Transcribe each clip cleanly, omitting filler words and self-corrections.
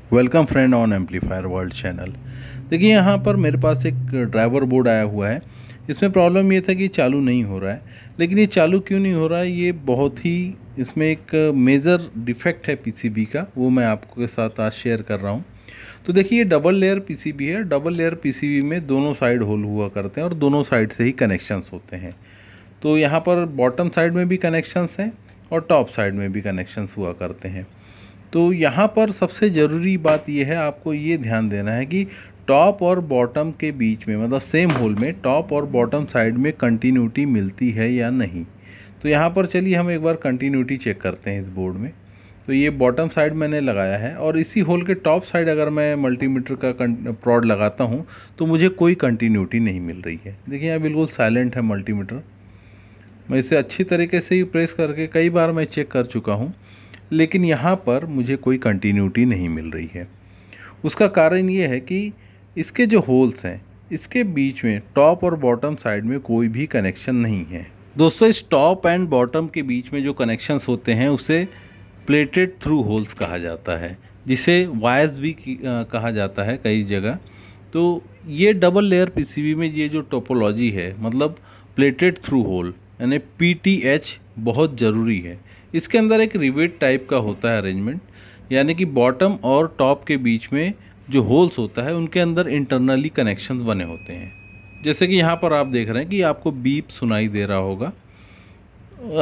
Welcome friend on amplifier world channel. देखिए यहाँ पर मेरे पास एक ड्राइवर बोर्ड आया हुआ है। इसमें प्रॉब्लम ये था कि चालू नहीं हो रहा है। लेकिन ये चालू क्यों नहीं हो रहा है, ये बहुत ही इसमें एक मेजर डिफेक्ट है पीसीबी का, वो मैं आपके साथ आज शेयर कर रहा हूँ। तो देखिए ये डबल लेयर पीसीबी है। डबल लेयर पीसीबी में दोनों साइड होल हुआ करते हैं और दोनों साइड से ही कनेक्शंस होते हैं। तो यहाँ पर बॉटम साइड में भी कनेक्शंस हैं और टॉप साइड में भी कनेक्शंस हुआ करते हैं। तो यहाँ पर सबसे ज़रूरी बात यह है, आपको ये ध्यान देना है कि टॉप और बॉटम के बीच में, मतलब सेम होल में टॉप और बॉटम साइड में कंटिन्यूटी मिलती है या नहीं। तो यहाँ पर चलिए हम एक बार कंटिन्यूटी चेक करते हैं इस बोर्ड में। तो ये बॉटम साइड मैंने लगाया है और इसी होल के टॉप साइड अगर मैं मल्टीमीटर का प्रॉड लगाता हूँ तो मुझे कोई कंटिन्यूटी नहीं मिल रही है। देखिए यहाँ बिल्कुल साइलेंट है मल्टीमीटर। मैं इसे अच्छी तरीके से ही प्रेस करके कई बार मैं चेक कर चुका हूँ, लेकिन यहाँ पर मुझे कोई कंटिन्यूटी नहीं मिल रही है। उसका कारण ये है कि इसके जो होल्स हैं, इसके बीच में टॉप और बॉटम साइड में कोई भी कनेक्शन नहीं है। दोस्तों, इस टॉप एंड बॉटम के बीच में जो कनेक्शंस होते हैं उसे प्लेटेड थ्रू होल्स कहा जाता है, जिसे वायर्स भी कहा जाता है कई जगह। तो ये डबल लेयर पीसीबी में ये जो टोपोलॉजी है, मतलब प्लेटेड थ्रू होल यानी पीटीएच, बहुत ज़रूरी है। इसके अंदर एक रिवेट टाइप का होता है अरेंजमेंट, यानी कि बॉटम और टॉप के बीच में जो होल्स होता है उनके अंदर इंटरनली कनेक्शंस बने होते हैं। जैसे कि यहाँ पर आप देख रहे हैं कि आपको बीप सुनाई दे रहा होगा।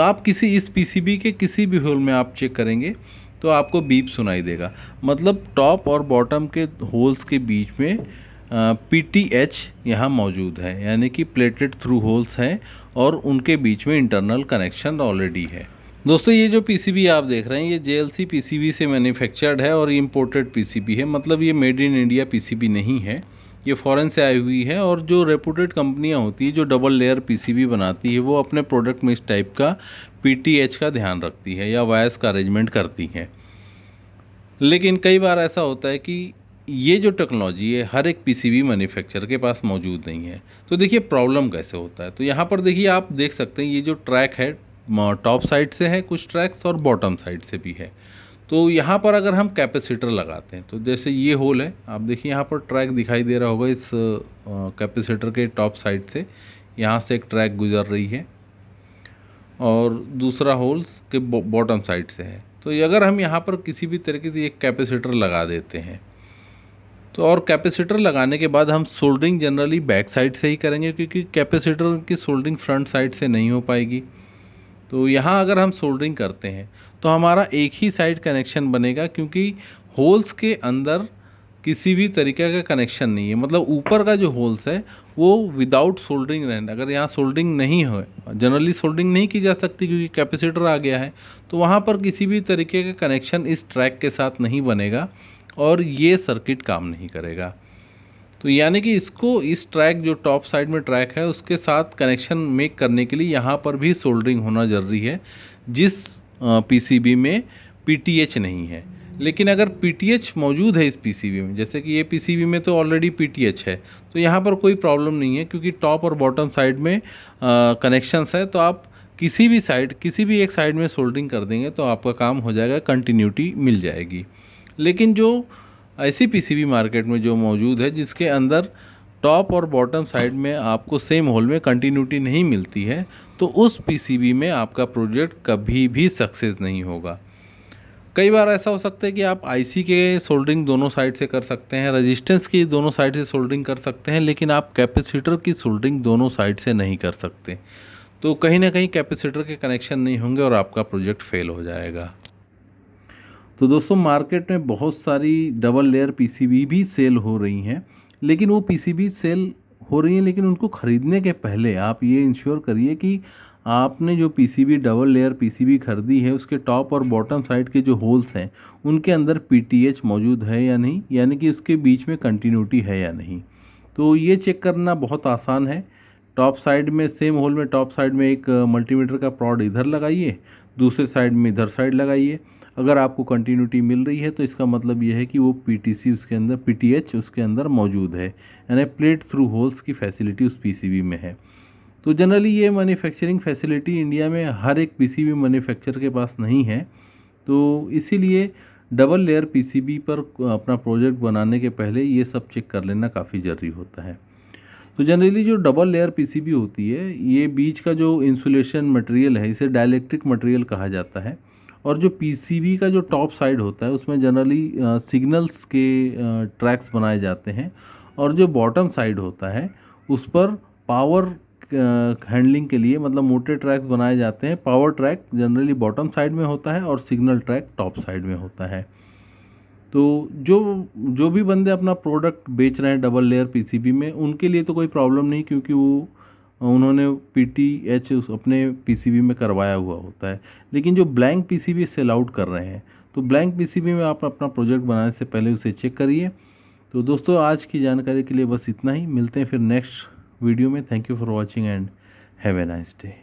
आप किसी इस पीसीबी के किसी भी होल में आप चेक करेंगे तो आपको बीप सुनाई देगा। मतलब टॉप और बॉटम के होल्स के बीच में पीटीएच यहाँ मौजूद है, यानी कि प्लेटेड थ्रू होल्स हैं और उनके बीच में इंटरनल कनेक्शन ऑलरेडी है। दोस्तों, ये जो पीसीबी आप देख रहे हैं ये जेएलसी पीसीबी से मैन्युफैक्चर्ड है और इम्पोर्टेड पीसीबी है। मतलब ये मेड इन इंडिया पीसीबी नहीं है, ये फॉरेन से आई हुई है। और जो रेपुटेड कंपनियां होती है जो डबल लेयर पीसीबी बनाती है, वो अपने प्रोडक्ट में इस टाइप का पीटीएच का ध्यान रखती है या वायर्स का अरेंजमेंट करती हैं। लेकिन कई बार ऐसा होता है कि ये जो टेक्नोलॉजी है हर एक पीसीबी मैन्युफैक्चरर के पास मौजूद नहीं है। तो देखिए प्रॉब्लम कैसे होता है। तो यहाँ पर देखिए आप देख सकते हैं ये जो ट्रैक है टॉप साइड से है कुछ ट्रैक्स और बॉटम साइड से भी है। तो यहाँ पर अगर हम कैपेसिटर लगाते हैं तो जैसे ये होल है, आप देखिए यहाँ पर ट्रैक दिखाई दे रहा होगा। इस कैपेसिटर के टॉप साइड से यहाँ से एक ट्रैक गुजर रही है और दूसरा होल्स के बॉटम साइड से है। तो अगर हम यहाँ पर किसी भी तरीके से एक कैपेसिटर लगा देते हैं तो, और कैपेसिटर लगाने के बाद हम सोल्डरिंग जनरली बैक साइड से ही करेंगे, क्योंकि कैपेसिटर की सोल्डरिंग फ्रंट साइड से नहीं हो पाएगी। तो यहाँ अगर हम सोल्डरिंग करते हैं तो हमारा एक ही साइड कनेक्शन बनेगा, क्योंकि होल्स के अंदर किसी भी तरीके का कनेक्शन नहीं है। मतलब ऊपर का जो होल्स है वो विदाउट सोल्डरिंग रहना। अगर यहाँ सोल्डरिंग नहीं हो, जनरली सोल्डरिंग नहीं की जा सकती क्योंकि कैपेसिटर आ गया है, तो वहाँ पर किसी भी तरीके का कनेक्शन इस ट्रैक के साथ नहीं बनेगा और ये सर्किट काम नहीं करेगा। तो यानी कि इसको, इस ट्रैक जो टॉप साइड में ट्रैक है उसके साथ कनेक्शन मेक करने के लिए यहाँ पर भी सोल्डरिंग होना ज़रूरी है, जिस पीसीबी में पीटीएच नहीं है। लेकिन अगर पीटीएच मौजूद है इस पीसीबी में, जैसे कि ये पीसीबी में तो ऑलरेडी पीटीएच है, तो यहाँ पर कोई प्रॉब्लम नहीं है, क्योंकि टॉप और बॉटम साइड में कनेक्शंस है। तो आप किसी भी साइड, किसी भी एक साइड में सोल्डरिंग कर देंगे तो आपका काम हो जाएगा, कंटिन्यूटी मिल जाएगी। लेकिन जो ऐसी पीसीबी मार्केट में जो मौजूद है जिसके अंदर टॉप और बॉटम साइड में आपको सेम होल में कंटिन्यूटी नहीं मिलती है, तो उस पीसीबी में आपका प्रोजेक्ट कभी भी सक्सेस नहीं होगा। कई बार ऐसा हो सकता है कि आप आईसी के सोल्डरिंग दोनों साइड से कर सकते हैं, रेजिस्टेंस की दोनों साइड से सोल्डरिंग कर सकते हैं, लेकिन आप कैपेसिटर की सोल्डरिंग दोनों साइड से नहीं कर सकते। तो कहीं ना कहीं कैपेसिटर के कनेक्शन नहीं होंगे और आपका प्रोजेक्ट फेल हो जाएगा। तो दोस्तों, मार्केट में बहुत सारी डबल लेयर पीसीबी भी सेल हो रही हैं, लेकिन वो पीसीबी सेल हो रही हैं, लेकिन उनको ख़रीदने के पहले आप ये इंश्योर करिए कि आपने जो पीसीबी डबल लेयर पीसीबी खरीदी है उसके टॉप और बॉटम साइड के जो होल्स हैं उनके अंदर पीटीएच मौजूद है या नहीं, यानी कि उसके बीच में कंटिन्यूटी है या नहीं। तो ये चेक करना बहुत आसान है। टॉप साइड में, सेम होल में टॉप साइड में एक मल्टीमीटर का प्रॉड इधर लगाइए, दूसरे साइड में इधर साइड लगाइए। अगर आपको कंटिन्यूटी मिल रही है तो इसका मतलब यह है कि वो पीटीसी उसके अंदर, पीटीएच उसके अंदर मौजूद है, यानी प्लेट थ्रू होल्स की फैसिलिटी उस पीसीबी में है। तो जनरली ये मैन्युफैक्चरिंग फैसिलिटी इंडिया में हर एक पीसीबी मैन्युफैक्चरर के पास नहीं है। तो इसीलिए डबल लेयर पीसीबी पर अपना प्रोजेक्ट बनाने के पहले ये सब चेक कर लेना काफ़ी ज़रूरी होता है। तो जनरली जो डबल लेयर पीसीबी होती है, ये बीच का जो इंसुलेशन मटेरियल है इसे डाइलेक्ट्रिक मटेरियल कहा जाता है। और जो पीसीबी का जो टॉप साइड होता है उसमें जनरली सिग्नल्स के ट्रैक्स बनाए जाते हैं, और जो बॉटम साइड होता है उस पर पावर हैंडलिंग के लिए मतलब मोटे ट्रैक्स बनाए जाते हैं। Power track generally bottom side में होता है और सिग्नल ट्रैक टॉप साइड में होता है। तो जो जो भी बंदे अपना प्रोडक्ट बेच रहे हैं डबल लेयर पीसीबी में, उनके लिए तो कोई प्रॉब्लम नहीं, क्योंकि वो उन्होंने पीटीएच अपने पीसीबी में करवाया हुआ होता है। लेकिन जो ब्लैंक पीसीबी सेल आउट कर रहे हैं, तो ब्लैंक पीसीबी में आप अपना प्रोजेक्ट बनाने से पहले उसे चेक करिए। तो दोस्तों, आज की जानकारी के लिए बस इतना ही। मिलते हैं फिर नेक्स्ट वीडियो में। Thank you for watching and have a nice day.